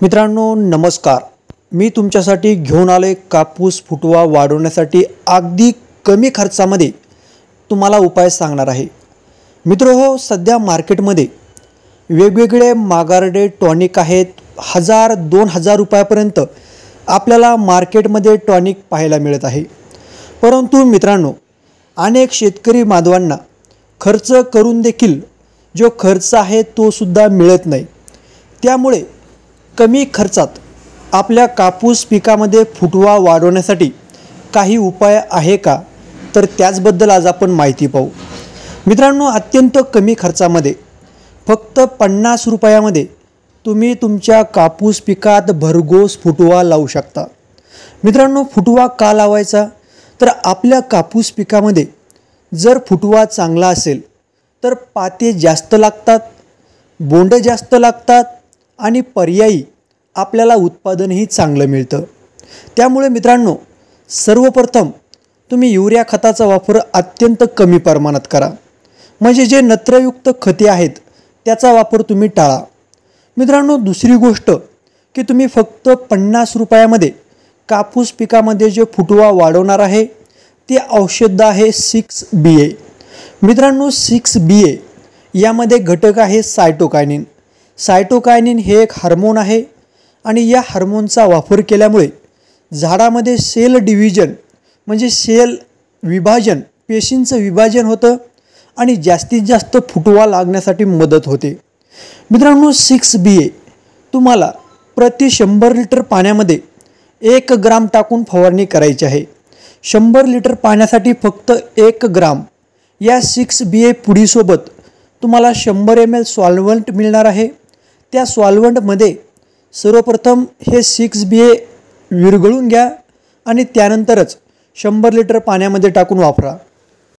मित्रांनो नमस्कार। मी तुमच्यासाठी घेऊन आलोय कापूस फुटवा वाढवण्यासाठी अगदी कमी खर्चामध्ये तुम्हाला उपाय सांगणार आहे। मित्रहो, सध्या मार्केटमध्ये वेगवेगळे मागार्डे टॉनिक आहेत। 1000-2000 रुपयापर्यंत आपल्याला मार्केटमध्ये टॉनिक पाहायला मिळत आहे। परंतु मित्रांनो, अनेक शेतकरी बांधवांना खर्च करून देखील जो खर्च आहे तो सुद्धा मिळत नाही। त्यामुळे कमी खर्चात आपल्या कापूस पिकामध्ये फुटवा वाढवण्यासाठी काही उपाय आहे का, तर त्याचबद्दल आज आपण माहिती पाहू। मित्रांनो, अत्यंत कमी खर्चामध्ये फक्त 50 रुपयामध्ये तुम्ही तुमच्या कापूस पिकात भरघोस फुटवा लावू शकता। मित्रांनो, फुटवा का लावायचा, तर आपल्या कापूस पिकामध्ये जर फुटवा चांगला असेल तर पाते जास्त लागतात, बोंड जास्त लागतात आणि पर्यायी आपल्याला उत्पादनही चांगलं मिळतं। त्यामुळे मित्रांनो, सर्वप्रथम तुम्ही युरिया खताचा वापर अत्यंत कमी प्रमाणात करा, म्हणजे जे नत्रयुक्त खते आहेत त्याचा वापर तुम्ही टाळा। मित्रांनो, दुसरी गोष्ट की तुम्ही फक्त 50 रुपयामध्ये कापूस पिकामध्ये जे फुटवा वाढवणार आहे ते औषध आहे 6BA। मित्रांनो, 6BA यामध्ये घटक आहे सायटोकायनिन। सायटोकायनिन हे एक हार्मोन आहे आणि या हार्मोनचा वापर केल्यामुळे झाडामध्ये सेल डिव्हिजन म्हणजे सेल विभाजन, पेशींचं विभाजन होतं आणि जास्तीत जास्त फुटवा लागण्यासाठी मदत होते। मित्रांनो, 6BA तुम्हाला प्रति 100 लिटर पाण्यामध्ये 1 ग्राम टाकून फवारणी करायची आहे। 100 लिटर पाण्यासाठी फक्त 1 ग्राम या 6BA पुडीसोबत तुम्हाला 100 ml सॉल्व्हंट मिळणार आहे। त्या सॉल्व्हंटमध्ये सर्वप्रथम हे 6BA विरघळून घ्या आणि त्यानंतरच 100 लिटर पाण्यामध्ये टाकून वापरा।